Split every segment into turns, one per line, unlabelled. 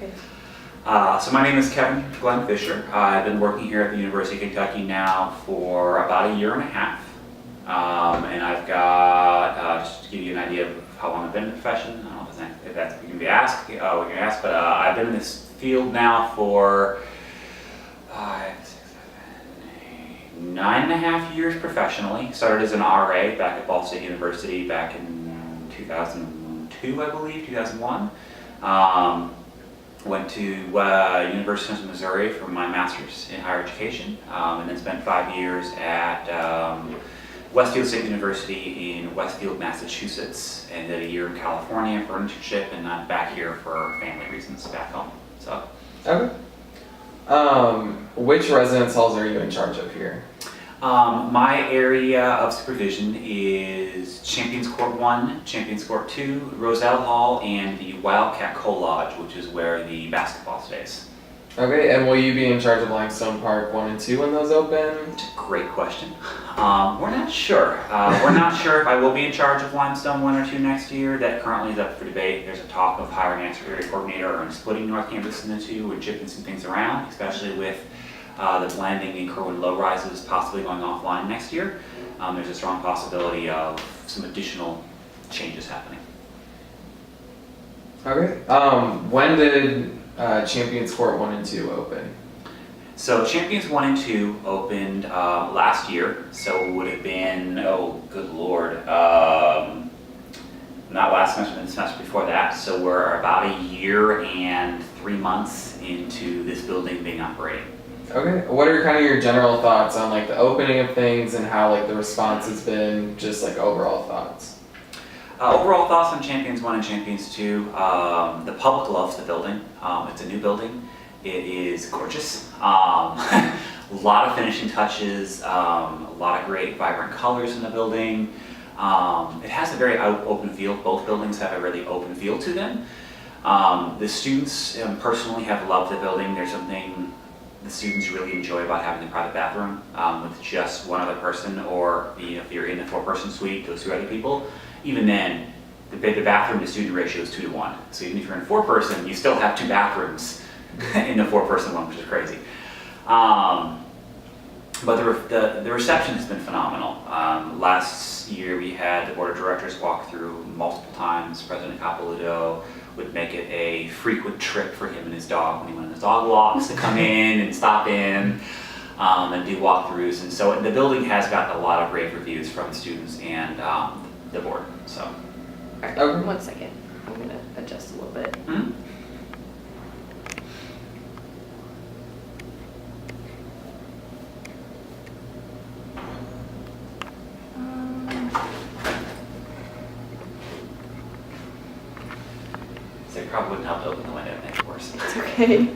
Okay.
So my name is Kevin Glenn Fisher. I've been working here at the University of Kentucky now for about 1.5 years. And I've got, just to give you an idea of how long I've been in the profession, I don't know if that's what you can ask, but I've been in this field now for 9.5 years professionally. Started as an RA back at Ball State University back in 2002, I believe, 2001. Went to University of Missouri for my master's in higher education, and then spent 5 years at Westfield State University in Westfield, Massachusetts, and did 1 year in California for an internship, and I'm back here for family reasons back home. So.
Okay. Which residence halls are you in charge of here?
My area of supervision is Champions Court 1, Champions Court 2, Roselle Hall, and the Wildcat Co-Lodge, which is where the basketball stays.
Okay, and will you be in charge of Limestone Park 1 and 2 when those open?
It's a great question. We're not sure. We're not sure if I will be in charge of Limestone 1 or 2 next year. That currently is up for debate. There's a talk of hiring an answer area coordinator and splitting North Campus into 2 and shifting some things around, especially with the blending in Kerwin low rises possibly going offline next year. There's a strong possibility of some additional changes happening.
Okay. When did Champions Court 1 and 2 open?
So Champions 1 and 2 opened last year, so it would have been, oh good lord, not last semester, but the semester before that. So we're about 1 year and 3 months into this building being operating.
Okay. What are kind of your general thoughts on like the opening of things and how like the response has been, just like overall thoughts?
Overall thoughts on Champions 1 and Champions 2, the public loves the building. It's a new building. It is gorgeous. A lot of finishing touches, a lot of great vibrant colors in the building. It has a very open feel. Both buildings have a really open feel to them. The students personally have loved the building. There's something the students really enjoy about having a private bathroom with just one other person, or if you're in the 4-person suite, those 2 other people. Even then, the bathroom to student ratio is 2 to 1. So even if you're in 4-person, you still have 2 bathrooms in the 4-person one, which is crazy. But the reception has been phenomenal. Last year we had the board of directors walk through multiple times. President Capelouto would make it a frequent trip for him and his dog when he went on his dog walks to come in and stop in and do walkthroughs. And so the building has gotten a lot of rave reviews from the students and the board. So.
All right, okay. 1 second. I'm going to adjust a little bit.
Mm-hmm. So it probably wouldn't help to open the window and make it worse.
It's okay.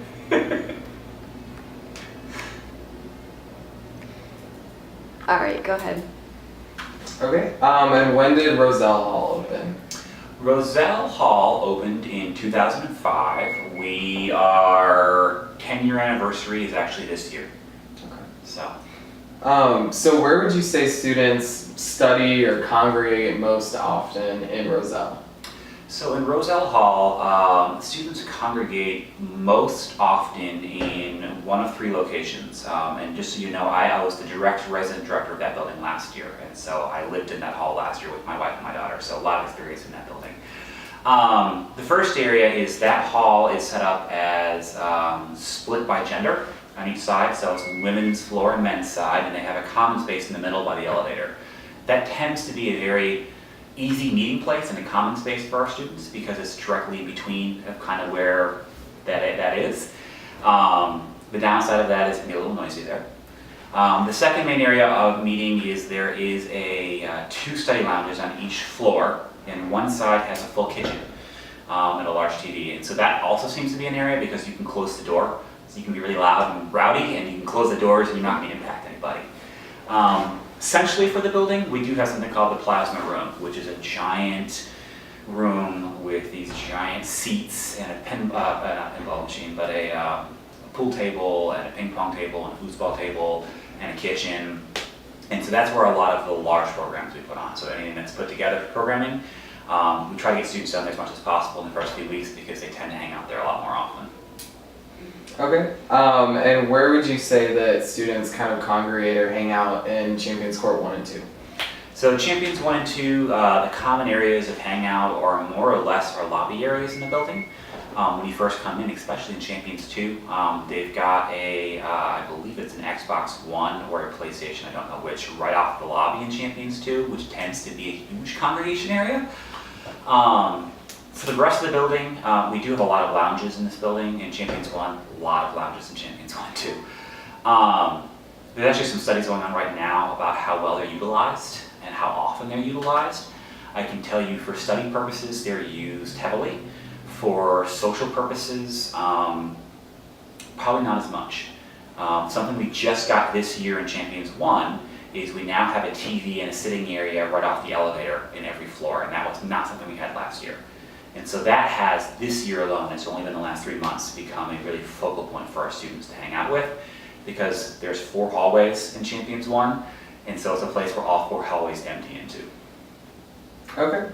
All right, go ahead.
Okay. And when did Roselle Hall open?
Roselle Hall opened in 2005. Our 10-year anniversary is actually this year.
Okay.
So.
So where would you say students study or congregate most often in Roselle?
So in Roselle Hall, students congregate most often in one of 3 locations. And just so you know, I was the direct resident director of that building last year. And so I lived in that hall last year with my wife and my daughter. So a lot of experience in that building. The first area is that hall is set up as split by gender on each side. So it's women's floor and men's side, and they have a common space in the middle by the elevator. That tends to be a very easy meeting place and a common space for our students because it's directly in between of kind of where that is. The downside of that is it can be a little noisy there. The second main area of meeting is there is 2 study lounges on each floor, and one side has a full kitchen and a large TV. And so that also seems to be an area because you can close the door. So you can be really loud and rowdy, and you can close the doors and you're not going to impact anybody. Essentially for the building, we do have something called the plasma room, which is a giant room with these giant seats and a not pinball machine, but a pool table and a ping pong table and a foosball table and a kitchen. And so that's where a lot of the large programs we put on. So anything that's put together for programming, we try to get students down there as much as possible in the first few weeks because they tend to hang out there a lot more often.
Okay. And where would you say that students kind of congregate or hang out in Champions Court 1 and 2?
So Champions 1 and 2, the common areas of hangout are more or less our lobby areas in the building. When you first come in, especially in Champions 2, they've got I believe it's an Xbox One or a PlayStation, I don't know which, right off the lobby in Champions 2, which tends to be a huge congregation area. For the rest of the building, we do have a lot of lounges in this building. In Champions 1, a lot of lounges in Champions 1 too. There's actually some studies going on right now about how well they're utilized and how often they're utilized. I can tell you for study purposes, they're used heavily. For social purposes, probably not as much. Something we just got this year in Champions 1 is we now have a TV and a sitting area right off the elevator in every floor, and that was not something we had last year. And so that has, this year alone, it's only been the last 3 months, become a really focal point for our students to hang out with, because there's 4 hallways in Champions 1, and so it's a place where all 4 hallways empty into.
Okay.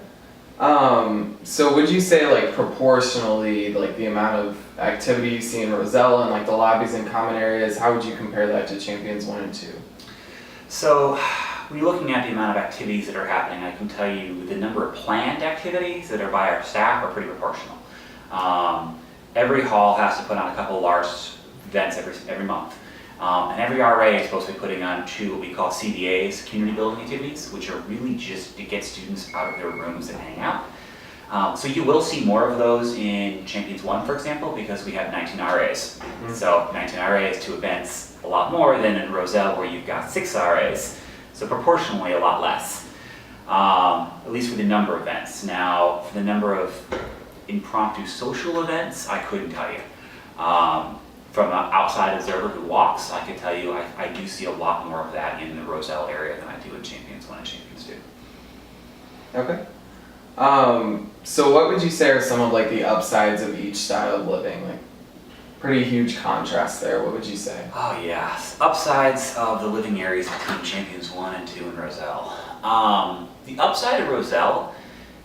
So would you say like proportionally, like the amount of activity you see in Roselle and like the lobbies and common areas, how would you compare that to Champions 1 and 2?
So when you're looking at the amount of activities that are happening, I can tell you the number of planned activities that are by our staff are pretty proportional. Every hall has to put on a couple of large events every month. And every RA is supposed to be putting on 2 what we call CBAs, community building activities, which are really just to get students out of their rooms and hang out. So you will see more of those in Champions 1, for example, because we have 19 RAs.
Mm-hmm.
So 19 RAs, 2 events, a lot more than in Roselle where you've got 6 RAs. So proportionally a lot less, at least for the number of events. Now, for the number of impromptu social events, I couldn't tell you. From an outside observer who walks, I can tell you I do see a lot more of that in the Roselle area than I do in Champions 1 and Champions 2.
Okay. So what would you say are some of like the upsides of each style of living? Like pretty huge contrast there. What would you say?
Oh yes, upsides of the living areas between Champions 1 and 2 in Roselle. The upside of Roselle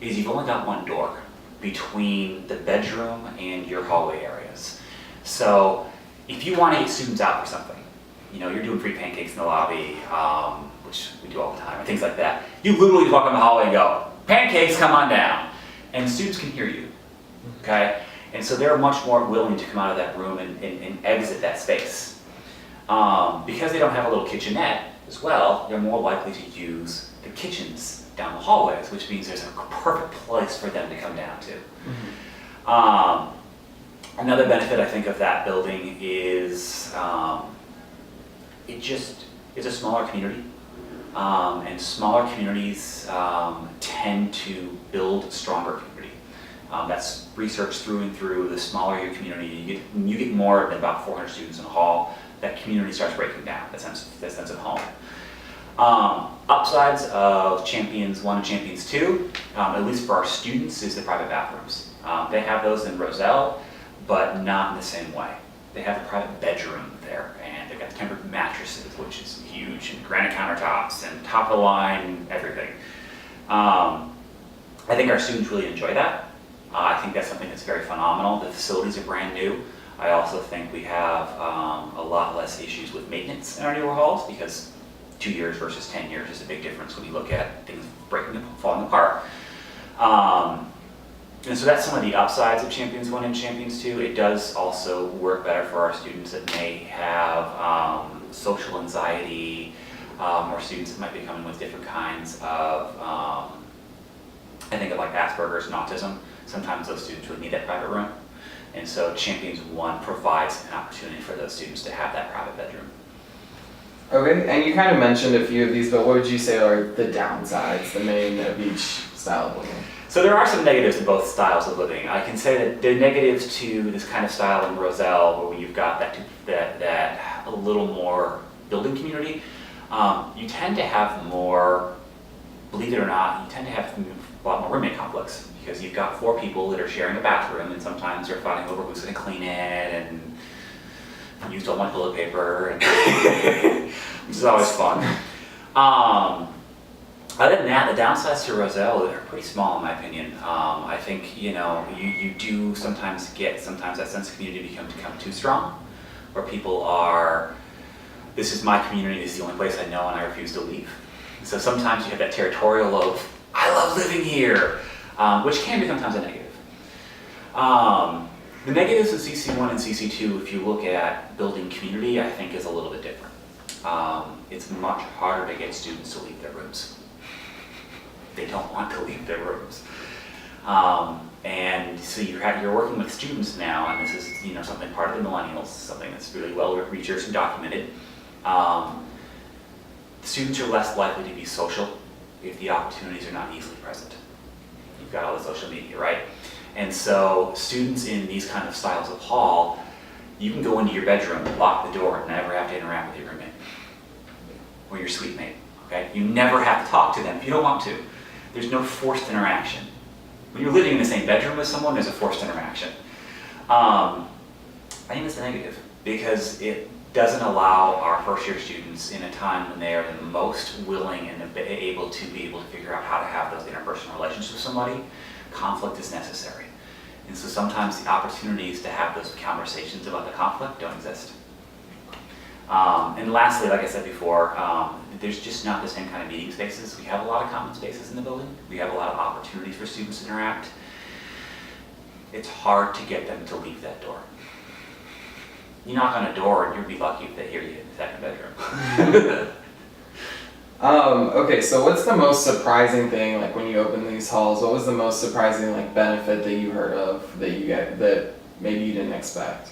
is you've only got one door between the bedroom and your hallway areas. So if you want to get students out for something, you know, you're doing free pancakes in the lobby, which we do all the time, and things like that. You literally walk in the hallway and go, pancakes, come on down. And students can hear you, okay? And so they're much more willing to come out of that room and exit that space. Because they don't have a little kitchenette as well, they're more likely to use the kitchens down the hallways, which means there's a perfect place for them to come down to. Mm-hmm. Another benefit I think of that building is it just is a smaller community. And smaller communities tend to build stronger community. That's research through and through. The smaller your community, you get more than about 400 students in a hall, that community starts breaking down, that sense of home. Upsides of Champions 1 and Champions 2, at least for our students, is the private bathrooms. They have those in Roselle, but not in the same way. They have a private bedroom there, and they've got the tempered mattresses, which is huge, and granite countertops, and top of the line, everything. I think our students really enjoy that. I think that's something that's very phenomenal. The facilities are brand new. I also think we have a lot less issues with maintenance in our newer halls, because 2 years versus 10 years is a big difference when you look at things breaking and falling apart. And so that's some of the upsides of Champions 1 and Champions 2. It does also work better for our students that may have social anxiety, or students that might be coming with different kinds of, I think of like Asperger's and autism. Sometimes those students would need that private room. And so Champions 1 provides an opportunity for those students to have that private bedroom.
Okay, and you kind of mentioned a few of these, but what would you say are the downsides, the main of each style of living?
So there are some negatives to both styles of living. I can say that the negatives to this kind of style in Roselle, where you've got that a little more building community, you tend to have more, believe it or not, you tend to have a lot more roommate conflicts, because you've got 4 people that are sharing a bathroom, and sometimes they're fighting over who's going to clean it, and used all my toilet paper, and which is always fun. Other than that, the downsides to Roselle are pretty small in my opinion. I think, you know, you do sometimes get that sense of community become too strong. where people are, this is my community, this is the only place I know and I refuse to leave. So sometimes you have that territorial of, I love living here, which can be sometimes a negative. The negatives of CC1 and CC2, if you look at building community, I think is a little bit different. It's much harder to get students to leave their rooms. They don't want to leave their rooms. And so you're working with students now, and this is something part of the millennials, something that's really well researched and documented. Students are less likely to be social if the opportunities are not easily present. You've got all the social media, right? And so students in these kind of styles of hall, you can go into your bedroom, lock the door, and never have to interact with your roommate or your suite mate, okay? You never have to talk to them if you don't want to. There's no forced interaction. When you're living in the same bedroom with someone, there's a forced interaction. I think it's a negative because it doesn't allow our first year students in a time when they are the most willing and able to figure out how to have those interpersonal relationships with somebody. Conflict is necessary. And so sometimes the opportunities to have those conversations about the conflict don't exist. And lastly, like I said before, there's just not the same kind of meeting spaces. We have a lot of common spaces in the building. We have a lot of opportunities for students to interact. It's hard to get them to leave that door. You knock on a door and you'll be lucky if they hear you in the second bedroom.
Okay, so what's the most surprising thing, like when you open these halls, what was the most surprising benefit that you heard of that maybe you didn't expect?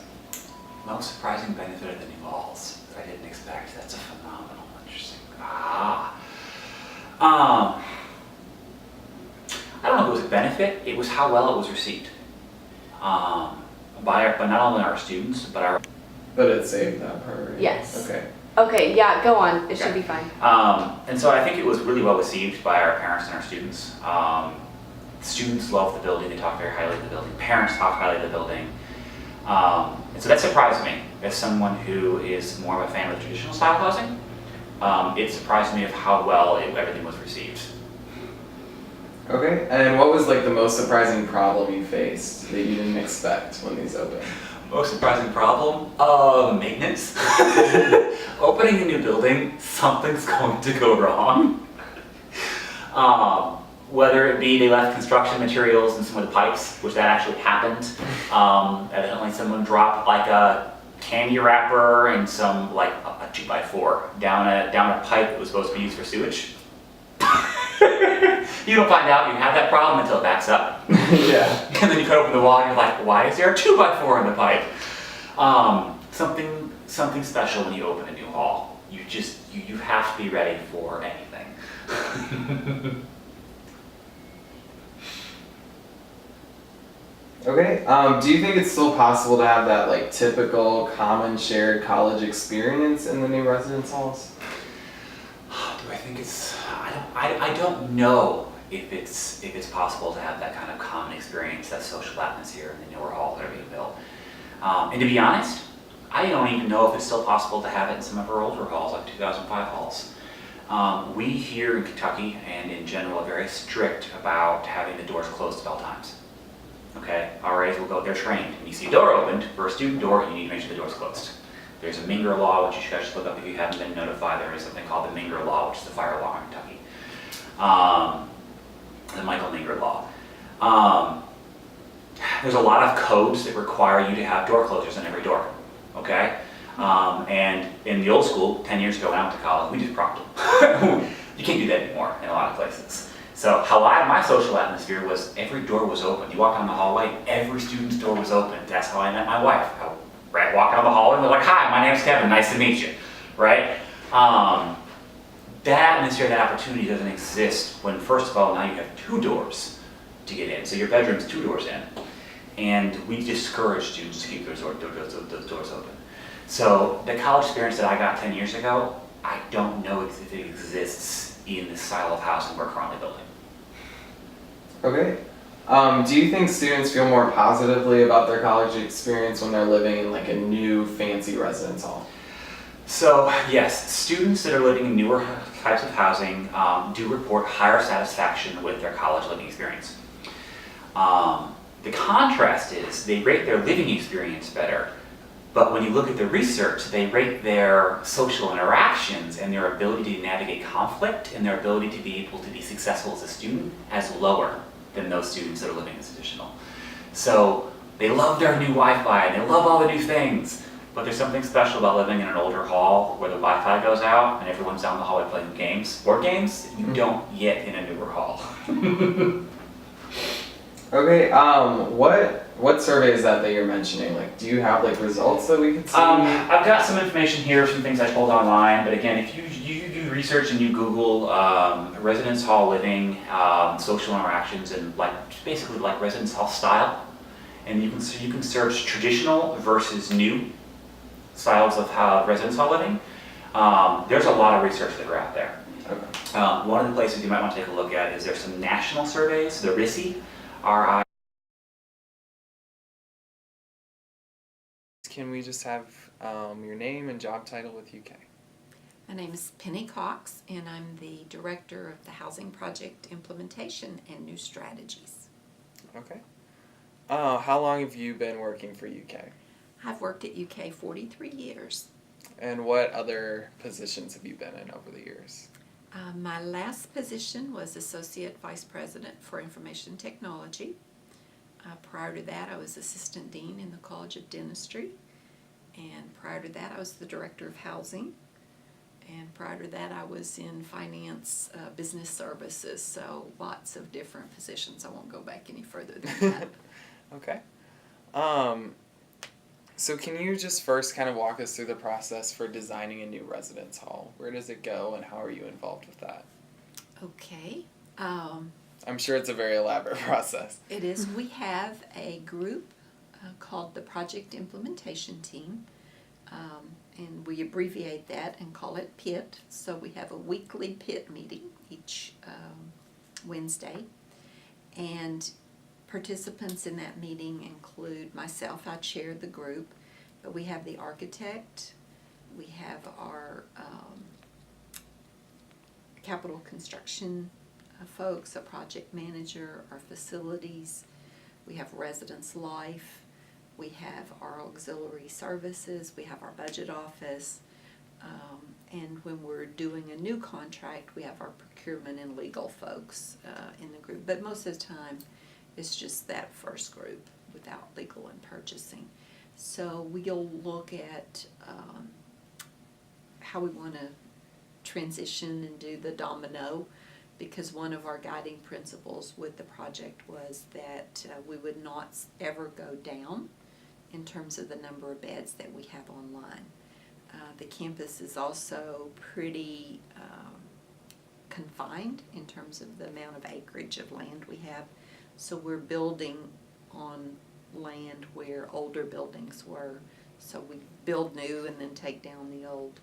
Most surprising benefit of the new halls that I didn't expect. That's a phenomenal, interesting. I don't know if it was a benefit, it was how well it was received. But not only our students, but our...
But it saved that part, right?
Yes.
Okay.
Okay, yeah, go on. It should be fine.
And so I think it was really well received by our parents and our students. Students love the building, they talk very highly of the building. Parents talk highly of the building. And so that surprised me as someone who is more of a fan of the traditional style housing. It surprised me of how well everything was received.
Okay, and what was the most surprising problem you faced that you didn't expect when these opened?
Most surprising problem? Maintenance. Opening a new building, something's going to go wrong. Whether it be they left construction materials in some of the pipes, which that actually happened. Evidently someone dropped a candy wrapper and some a 2x4 down a pipe that was supposed to be used for sewage. You don't find out you have that problem until it backs up.
Yeah.
And then you cut open the wall and you're like, why is there a 2x4 in the pipe? Something special when you open a new hall. You have to be ready for anything.
Okay, do you think it's still possible to have that typical common shared college experience in the new residence halls?
Do I think it's, I don't know if it's possible to have that kind of common experience, that social atmosphere in the newer halls that are being built. And to be honest, I don't even know if it's still possible to have it in some of our older halls, like 2005 halls. We here in Kentucky and in general are very strict about having the doors closed at all times. Okay, RAs will go, they're trained. When you see a door opened for a student door, you need to make sure the door's closed. There's a Minger law, which you guys should look up if you haven't been notified. There is something called the Minger law, which is the fire law in Kentucky. The Michael Minger law. There's a lot of codes that require you to have door closers on every door, okay? And in the old school, 10 years ago when I went to college, we just propped them. You can't do that anymore in a lot of places. So how my social atmosphere was, every door was open. You walk down the hallway, every student's door was open. That's how I met my wife. I walk down the hallway and they're like, hi, my name's Kevin, nice to meet you, right? That atmosphere, that opportunity doesn't exist when, first of all, now you have 2 doors to get in. So your bedroom's 2 doors in. And we discourage students to keep those doors open. So the college experience that I got 10 years ago, I don't know if it exists in the style of housing we're currently building.
Okay. Do you think students feel more positively about their college experience when they're living in a new fancy residence hall?
So yes, students that are living in newer types of housing do report higher satisfaction with their college living experience. The contrast is they rate their living experience better, But when you look at the research, they rate their social interactions and their ability to navigate conflict and their ability to be able to be successful as a student as lower than those students that are living as additional. So they love their new Wi-Fi and they love all the new things, but there's something special about living in an older hall where the Wi-Fi goes out and everyone's down the hallway playing games, board games, you don't get in a newer hall.
Okay, what survey is that you're mentioning? Like, do you have like results that we could see?
I've got some information here, some things I pulled online, but again, if you do research and you Google residence hall living, social interactions, and like basically like residence hall style, and you can search traditional versus new styles of residence hall living. There's a lot of research that are out there.
Okay.
One of the places you might want to take a look at is there's some national surveys, the RISI, RI.
Can we just have your name and job title with UK?
My name is Penny Cox, and I'm the Director of the Housing Project Implementation and New Strategies.
Okay. How long have you been working for UK?
I've worked at UK 43 years.
And what other positions have you been in over the years?
My last position was Associate Vice President for Information Technology. Prior to that, I was Assistant Dean in the College of Dentistry. And prior to that, I was the Director of Housing. And prior to that, I was in Finance, Business Services, so lots of different positions. I won't go back any further than that.
Okay. So can you just first kind of walk us through the process for designing a new residence hall? Where does it go and how are you involved with that?
Okay.
I'm sure it's a very elaborate process.
It is. We have a group called the Project Implementation Team, and we abbreviate that and call it PIT. So we have a weekly PIT meeting each Wednesday, and participants in that meeting include myself. I chair the group, but we have the architect, we have our capital construction folks, a project manager, our facilities, we have residence life, we have our auxiliary services, we have our budget office, and when we're doing a new contract, we have our procurement and legal folks in the group. But most of the time, it's just that first group without legal and purchasing. So we'll look at how we want to transition and do the domino, because one of our guiding principles with the project was that we would not ever go down in terms of the number of beds that we have online. The campus is also pretty confined in terms of the amount of acreage of land we have. So we're building on land where older buildings were. So we build new and then take down the old.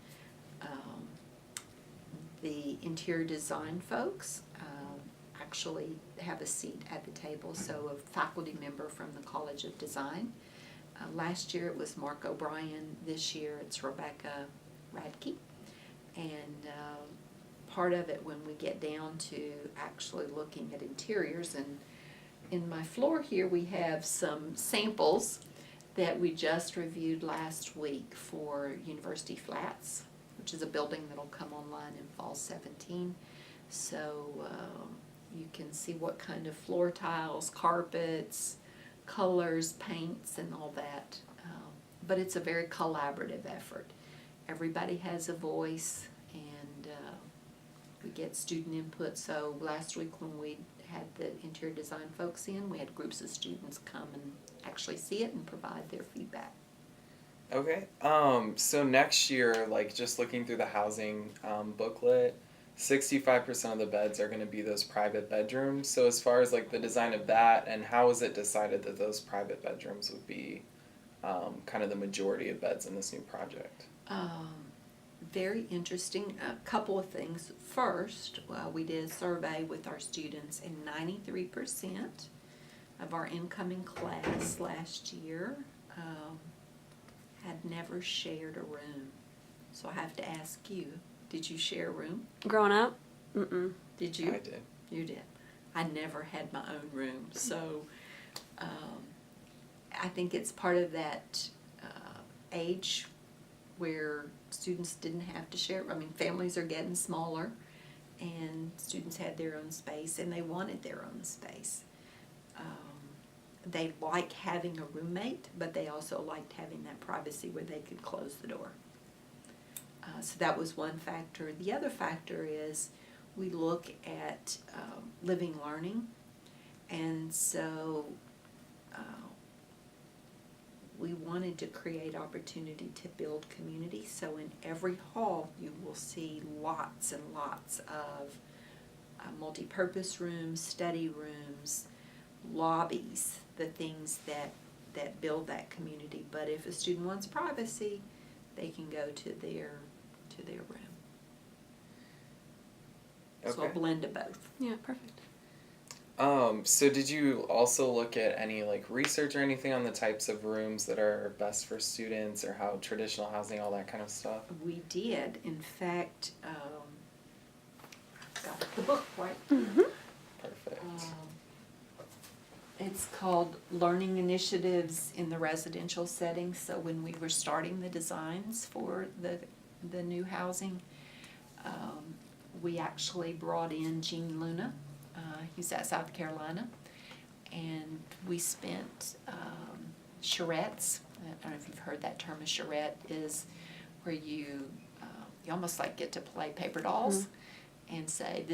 The interior design folks actually have a seat at the table. So a faculty member from the College of Design. Last year it was Mark O'Brien. This year it's Rebecca Radke. And part of it when we get down to actually looking at interiors, and in my floor here we have some samples that we just reviewed last week for University Flats, which is a building that'll come online in fall 17. So you can see what kind of floor tiles, carpets, colors, paints, and all that. But it's a very collaborative effort. Everybody has a voice, and we get student input. So last week when we had the interior design folks in, we had groups of students come and actually see it and provide their feedback.
Okay. So next year, like just looking through the housing booklet, 65% of the beds are going to be those private bedrooms. So as far as like the design of that, and how was it decided that those private bedrooms would be kind of the majority of beds in this new project?
Very interesting. A couple of things. First, we did a survey with our students, and 93% of our incoming class last year had never shared a room. So I have to ask you, did you share a room?
Growing up? Mm-mm.
Did you?
I did.
You did. I never had my own room. So I think it's part of that age where students didn't have to share. I mean, families are getting smaller, and students had their own space, and they wanted their own space. They like having a roommate, but they also liked having that privacy where they could close the door. So that was one factor. The other factor is we look at living learning, and so we wanted to create opportunity to build community. So in every hall you will see lots and lots of multi-purpose rooms, study rooms, lobbies, the things that build that community. But if a student wants privacy, they can go to their room. So a
Okay.
blend of both.
Yeah, perfect.
So did you also look at any like research or anything on the types of rooms that are best for students, or how traditional housing, all that kind of stuff?
We did. In fact, I've got the book right.
Perfect.
It's called Learning Initiatives in the Residential Setting. So when we were starting the designs for the new housing, we actually brought in Gene Luna. He's at South Carolina. And we spent charrettes. I don't know if you've heard that term. A charrette is where you almost like get to play paper dolls and say,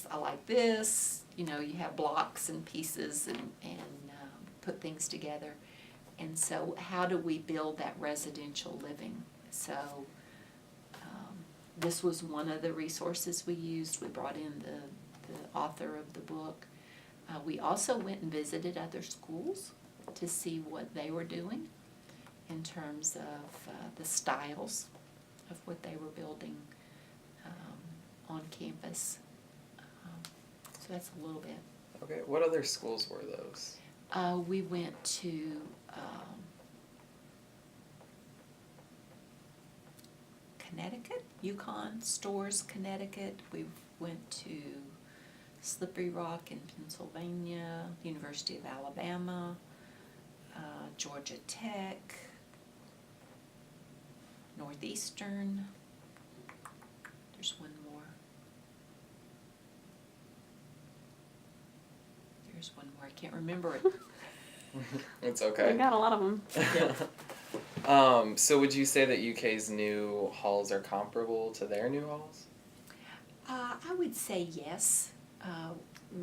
I like this. You know, you have blocks and pieces and put things together. And so how do we build that residential living? So this was one of the resources we used. We brought in the author of the book. We also went and visited other schools to see what they were doing in terms of the styles of what they were building on campus. So that's a little bit.
Okay, what other schools were those?
We went to Connecticut, Yukon Stores, Connecticut. We went to Slippery Rock in Pennsylvania, University of Alabama, Georgia Tech, Northeastern. There's one more. There's one more. I can't remember it.
It's
We
okay.
got a lot of them.
So would you say that UK's new halls are comparable to their new halls?
I would say yes.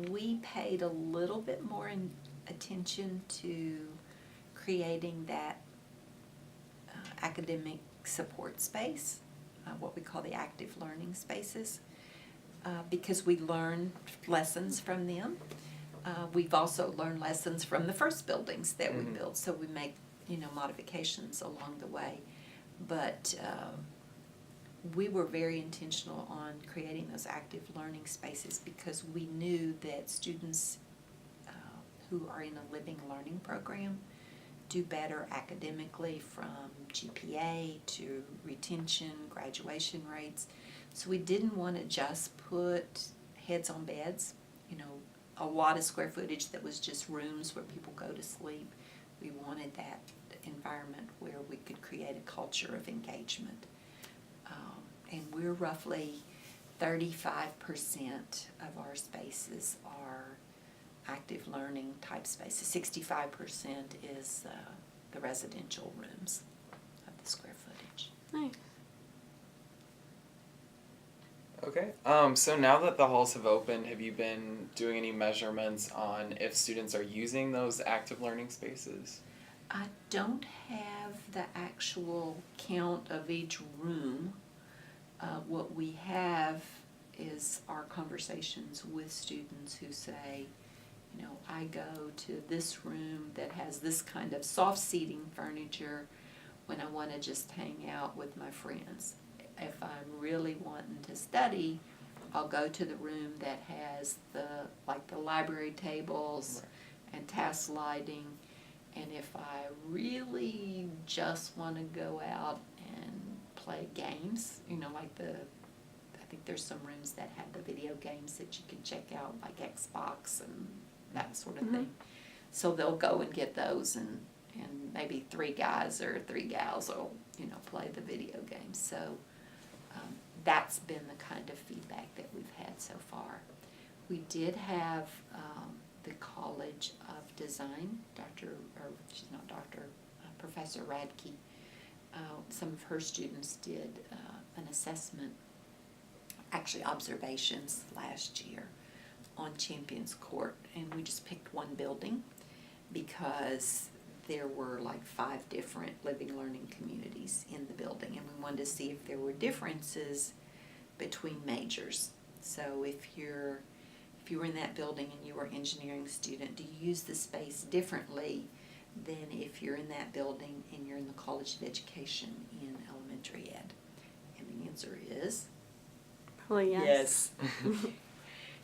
We paid a little bit more attention to creating that academic support space, what we call the active learning spaces, because we learned lessons from them. We've also learned lessons from the first buildings that we built, so we make modifications along the way. But we were very intentional on creating those active learning spaces because we knew that students who are in a living learning program do better academically, from GPA to retention, graduation rates. So we didn't want to just put heads on beds, a lot of square footage that was just rooms where people go to sleep. We wanted that environment where we could create a culture of engagement. And we're roughly 35% of our spaces are active learning type spaces. 65% is the residential rooms of the square footage.
Nice.
Okay. So now that the halls have opened, have you been doing any measurements on if students are using those active learning spaces?
I don't have the actual count of each room. What we have is our conversations with students who say, I go to this room that has this kind of soft seating furniture when I want to just hang out with my friends. If I'm really wanting to study, I'll go to the room that has the library tables and task lighting. And if I really just want to go out and play games, I think there's some rooms that have the video games that you can check out, like Xbox and that sort of thing. So they'll go and get those, and maybe 3 guys or 3 gals will, play the video games. So that's been the kind of feedback that we've had so far. We did have the College of Design, Professor Radke. Some of her students did an assessment, actually observations last year on Champions Court, and we just picked one building because there were like 5 different living learning communities in the building, and we wanted to see if there were differences between majors. So if you were in that building and you were an engineering student, do you use the space differently than if you're in that building and you're in the College of Education in elementary ed? And the answer is
Probably yes.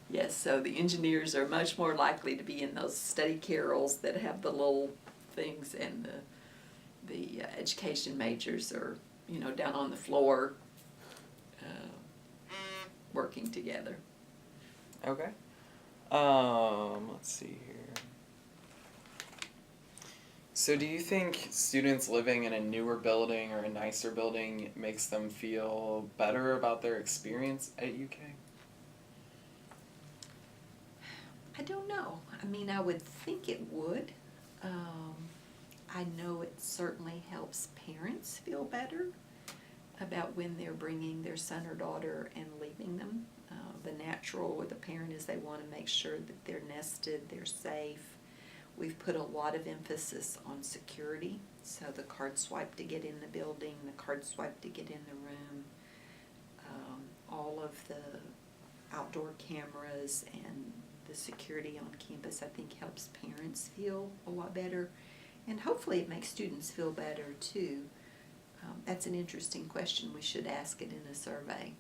Yes, so the engineers are much more likely to be in those study carrels that have the little things, and the education majors are, down on the floor working together.
Okay. Let's see here. So do you think students living in a newer building or a nicer building makes them feel better about their experience at UK?
I don't know. I mean, I would think it would. I know it certainly helps parents feel better about when they're bringing their son or daughter and leaving them. The natural with a parent is they want to make sure that they're nested, they're safe. We've put a lot of emphasis on security, so the card swipe to get in the building, the card swipe to get in the room, all of the outdoor cameras and the security on campus, I think, helps parents feel a lot better, and hopefully it makes students feel better too. That's an interesting question. We should ask it in a survey.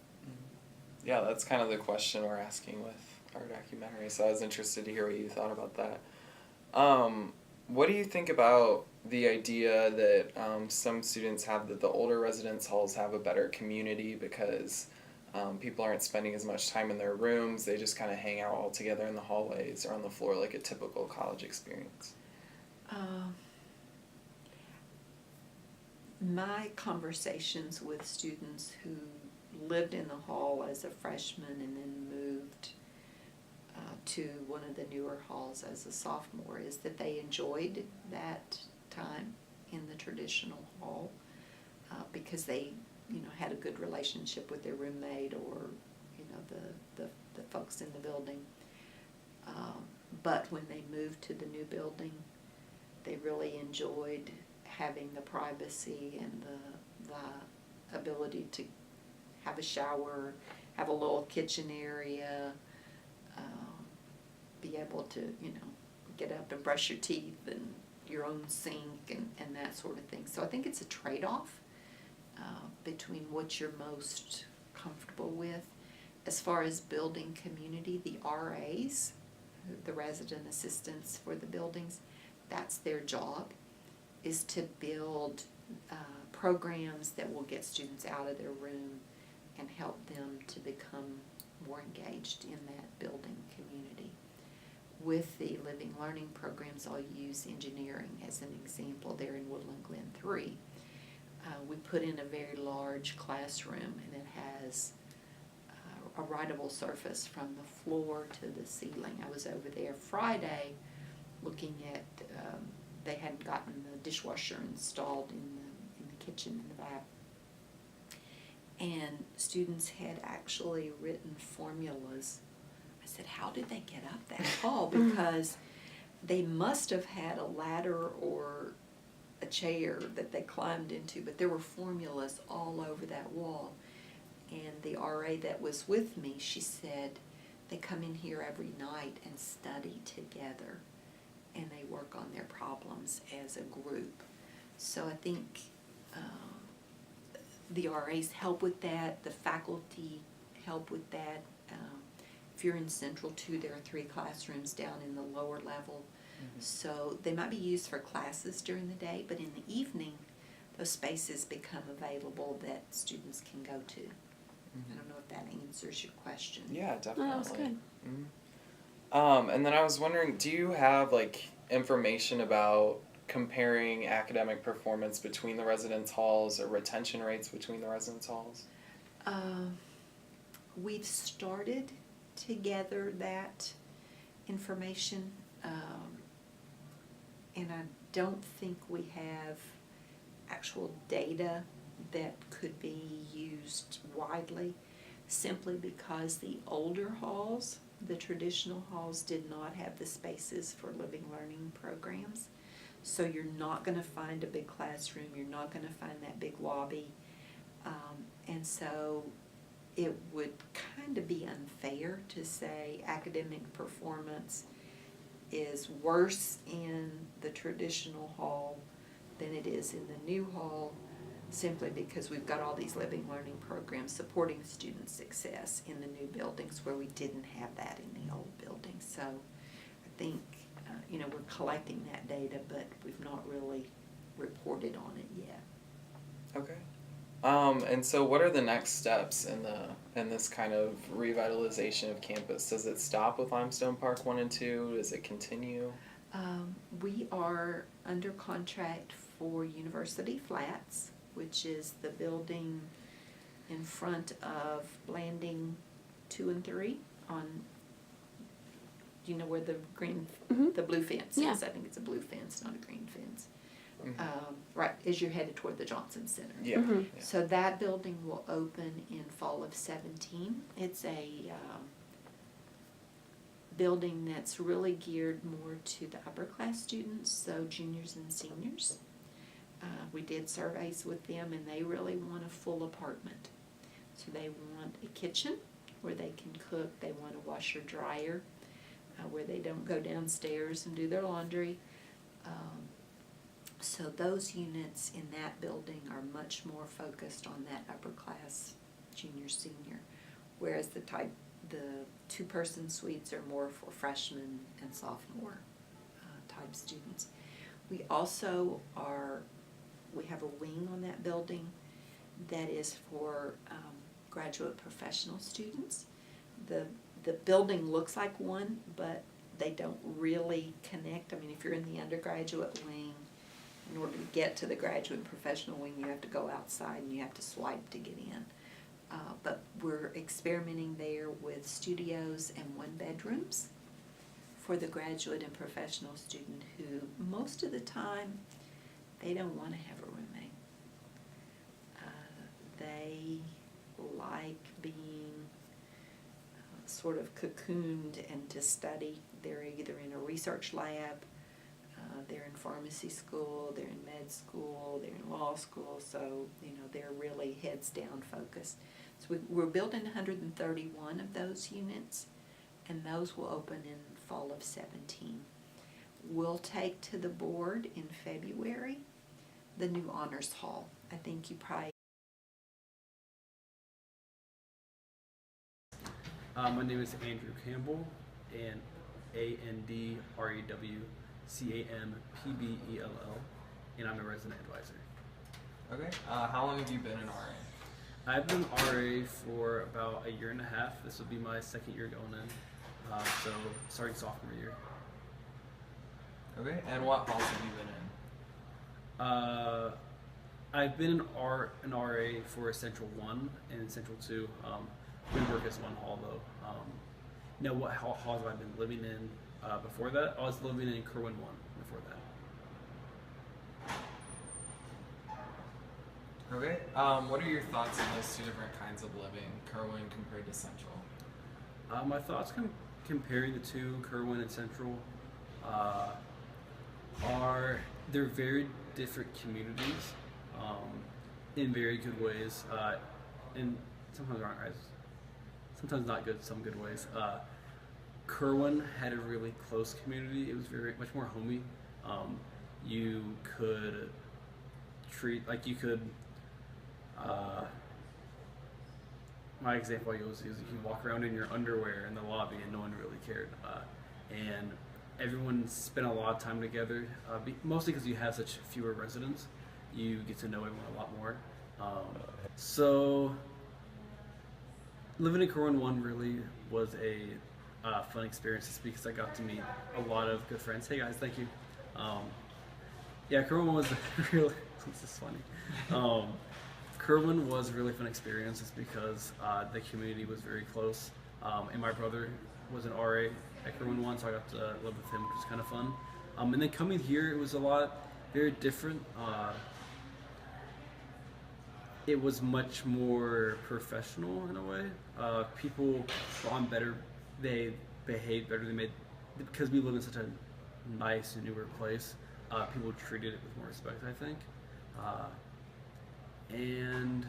Yeah, that's kind of the question we're asking with our documentary, so I was interested to hear what you thought about that. What do you think about the idea that some students have that the older residence halls have a better community because people aren't spending as much time in their rooms, they just kind of hang out all together in the hallways or on the floor like a typical college experience?
My conversations with students who lived in the hall as a freshman and then moved to one of the newer halls as a sophomore is that they enjoyed that time in the traditional hall because they had a good relationship with their roommate or the folks in the building. But when they moved to the new building, they really enjoyed having the privacy and the ability to have a shower, have a little kitchen area, be able to, get up and brush your teeth and your own sink and that sort of thing. So I think it's a trade-off between what you're most comfortable with. As far as building community, the RAs, the resident assistants for the buildings, that's their job, is to build programs that will get students out of their room and help them to become more engaged in that building community. With the living learning programs, I'll use engineering as an example. There in Woodland Glen 3. We put in a very large classroom, and it has a writable surface from the floor to the ceiling. I was over there Friday looking at, they hadn't gotten the dishwasher installed in the kitchen in the back. And students had actually written formulas. I said, how did they get up that tall? Because they must have had a ladder or a chair that they climbed into, but there were formulas all over that wall. And the RA that was with me, she said, they come in here every night and study together, and they work on their problems as a group. So I think the RAs help with that, the faculty help with that. If you're in Central 2, there are 3 classrooms down in the lower level. Mm-hmm. So they might be used for classes during the day, but in the evening, those spaces become available that students can go to. Mm-hmm. I don't know if that answers your question.
Yeah, definitely.
No, that was good.
Mm-hmm. And then I was wondering, do you have information about comparing academic performance between the residence halls or retention rates between the residence halls?
We've started to gather that information, and I don't think we have actual data that could be used widely, simply because the older halls, the traditional halls, did not have the spaces for living learning programs. So you're not going to find a big classroom, you're not going to find that big lobby, and so it would kind of be unfair to say academic performance is worse in the traditional hall than it is in the new hall, simply because we've got all these living learning programs supporting student success in the new buildings where we didn't have that in the old buildings. So I think, we're collecting that data, but we've not really reported on it yet.
Okay. And so what are the next steps in this kind of revitalization of campus? Does it stop with Limestone Park 1 and 2? Does it continue?
We are under contract for University Flats, which is the building in front of Landing 2 and 3 on, where the green, the blue fence
Yeah.
is. I think it's a blue fence, not a green fence.
Mhm.
Right as you're headed toward the Johnson Center.
Yeah.
Mhm.
Yeah.
So that building will open in fall of 17. It's a building that's really geared more to the upper class students, so juniors and seniors. We did surveys with them, and they really want a full apartment. So they want a kitchen where they can cook, they want a washer dryer where they don't go downstairs and do their laundry. So those units in that building are much more focused on that upper class junior, senior, whereas the two-person suites are more for freshmen and sophomore type students. We also we have a wing on that building that is for graduate professional students. The building looks like one, but they don't really connect. I mean, if you're in the undergraduate wing, in order to get to the graduate and professional wing, you have to go outside and you have to swipe to get in. But we're experimenting there with studios and one-bedrooms for the graduate and professional student who, most of the time, they don't want to have a roommate. They like being sort of cocooned and to study. They're either in a research lab, they're in pharmacy school, they're in med school, they're in law school, so they're really heads down focused. So we're building 131 of those units, and those will open in fall of 17. We'll take to the board in February the new honors hall. I think you probably.
My name is Andrew Campbell, and AndrewCampbell, and I'm a resident advisor.
Okay. How long have you been an RA?
I've been RA for about a year and a half. This will be my second year going in, so starting sophomore year.
Okay. And what halls have you been in?
I've been an RA for Central 1 and Central 2. We work as one hall though. What halls have I been living in before that? I was living in Kerwin 1 before that.
Okay. What are your thoughts on those two different kinds of living, Kerwin compared to Central?
My thoughts comparing the two, Kerwin and Central, are they're very different communities in very good ways, and sometimes aren't as sometimes not good, some good ways. Kerwin had a really close community. It was much more homey. You could my example I use is you can walk around in your underwear in the lobby and no one really cared. And everyone spent a lot of time together, mostly because you have such fewer residents. You get to know everyone a lot more. So living in Kerwin 1 really was a fun experience just because I got to meet a lot of good friends. Hey guys, thank you. Yeah, Kerwin was really. This is funny. Kerwin was a really fun experience just because the community was very close. And my brother was an RA at Kerwin once, so I got to live with him, which was kind of fun. And then coming here, it was a lot very different. It was much more professional in a way. People were on better, they behaved better. They made, because we live in such a nice and newer place, people treated it with more respect, I think. And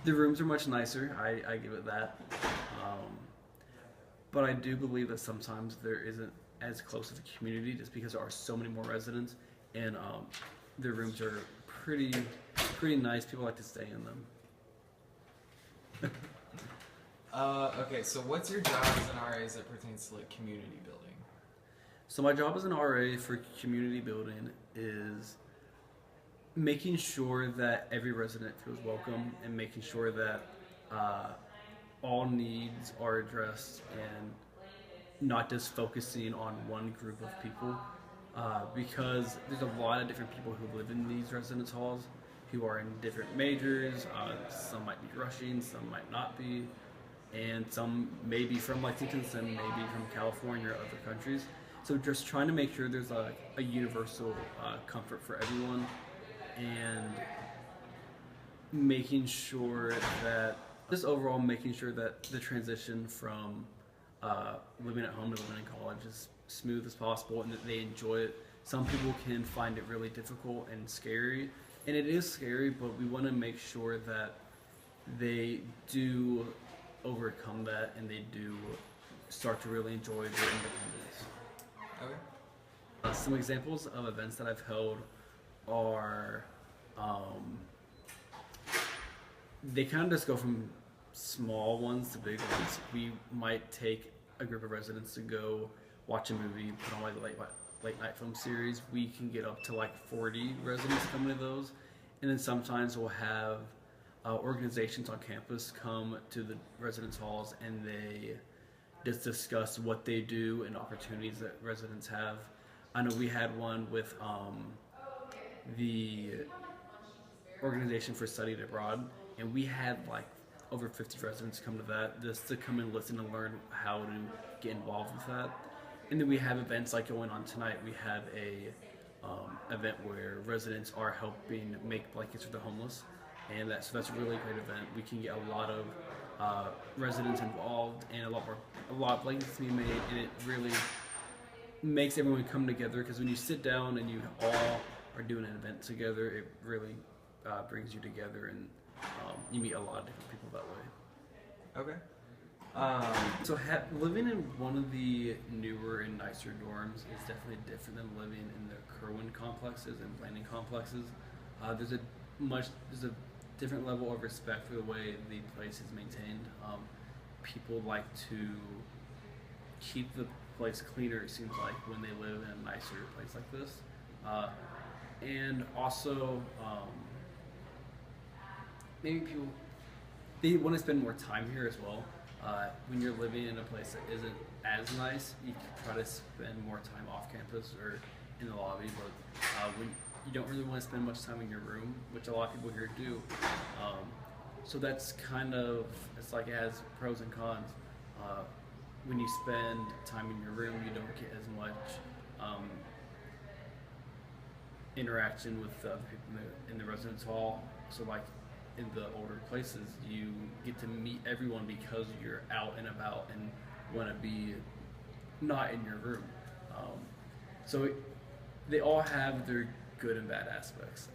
the rooms are much nicer, I give it that. But I do believe that sometimes there isn't as close of a community just because there are so many more residents, and the rooms are pretty nice. People like to stay in them.
Okay, so what's your job as an RA as it pertains to like community building?
So my job as an RA for community building is making sure that every resident feels welcome and making sure that all needs are addressed and not just focusing on one group of people, because there's a lot of different people who live in these residence halls who are in different majors. Some might be rushing, some might not be, and some may be from Lexington, some may be from California or other countries. So just trying to make sure there's a universal comfort for everyone, and making sure that, just overall making sure that the transition from living at home to living in college is smooth as possible and that they enjoy it. Some people can find it really difficult and scary, and it is scary, but we want to make sure that they do overcome that and they do start to really enjoy their independence.
Okay.
Some examples of events that I've held are, they kind of just go from small ones to big ones. We might take a group of residents to go watch a movie, put on like a late night film series. We can get up to like 40 residents coming to those. And then sometimes we'll have organizations on campus come to the residence halls and they just discuss what they do and opportunities that residents have. I know we had one with the Organization for Study Abroad, and we had like over 50 residents come to that just to come and listen and learn how to get involved with that. And then we have events like going on tonight. We have a event where residents are helping make blankets for the homeless, and so that's a really great event. We can get a lot of residents involved and a lot of blankets to be made, and it really makes everyone come together, because when you sit down and you all are doing an event together, it really brings you together, and you meet a lot of different people that way.
Okay.
So living in one of the newer and nicer dorms is definitely different than living in the Kerwin complexes and Blanding complexes. There's a different level of respect for the way the place is maintained. People like to keep the place cleaner, it seems like, when they live in a nicer place like this. And also, maybe people, they want to spend more time here as well. When you're living in a place that isn't as nice, you can try to spend more time off campus or in the lobby, but when you don't really want to spend much time in your room, which a lot of people here do. So that's kind of, it's like it has pros and cons. When you spend time in your room, you don't get as much interaction with the other people in the residence hall. So like in the older places, you get to meet everyone because you're out and about and want to be not in your room. They all have their good and bad aspects.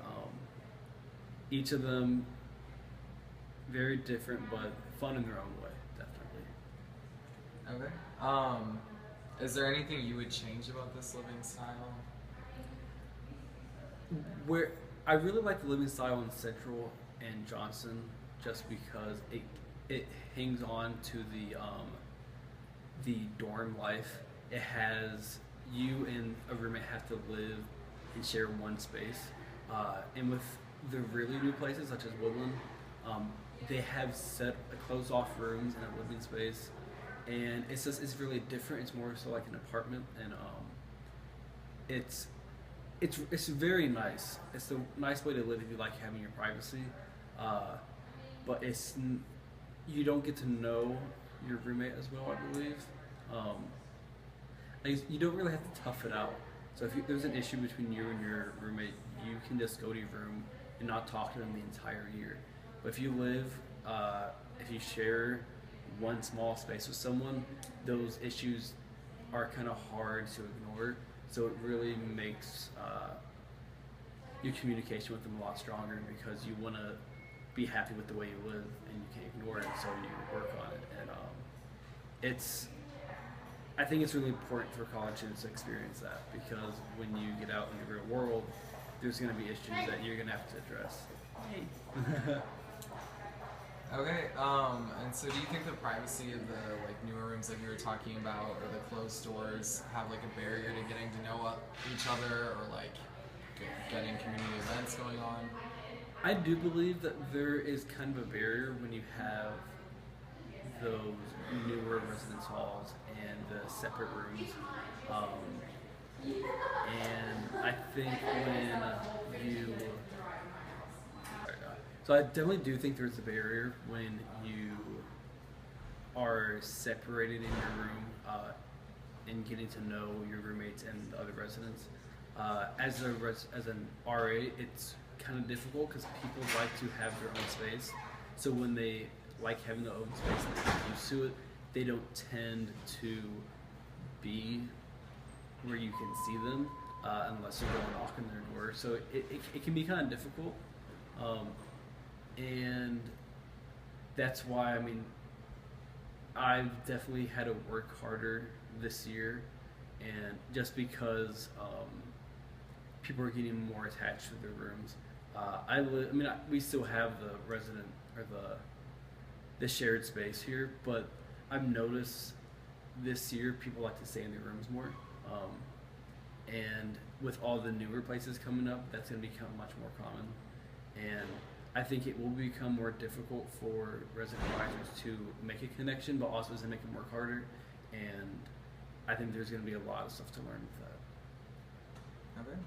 Each of them very different, but fun in their own way, definitely.
Okay. Is there anything you would change about this living style?
Where I really like the living style in Central and Johnson, just because it hangs on to the dorm life. It has you and a roommate have to live and share one space, and with the really new places such as Woodland, they have set closed off rooms in a living space, and it's really different. It's more so like an apartment, and it's very nice. It's a nice way to live if you like having your privacy, but you don't get to know your roommate as well, I believe. You don't really have to tough it out. So if there's an issue between you and your roommate, you can just go to your room and not talk to them the entire year. But if if you share one small space with someone, those issues are kind of hard to ignore. So it really makes your communication with them a lot stronger because you want to be happy with the way you live and you can't ignore it, so you work on it. And I think it's really important for college students to experience that because when you get out in the real world, there's going to be issues that you're going to have to address. Hey.
Okay, and so do you think the privacy of the like newer rooms like you were talking about or the closed doors have like a barrier to getting to know each other or like getting community events going on?
I do believe that there is kind of a barrier when you have those newer residence halls and the separate rooms. And I think so I definitely do think there's a barrier when you are separated in your room and getting to know your roommates and the other residents. As an RA, it's kind of difficult because people like to have their own space. So when they like having their own space and they're used to it, they don't tend to be where you can see them unless you're going knocking their door. So it can be kind of difficult. And that's why, I've definitely had to work harder this year, and just because people are getting more attached to their rooms. We still have the resident or the shared space here, but I've noticed this year people like to stay in their rooms more. And with all the newer places coming up, that's going to become much more common. And I think it will become more difficult for resident advisors to make a connection, but also to make it work harder. And I think there's going to be a lot of stuff to learn with that.
Okay.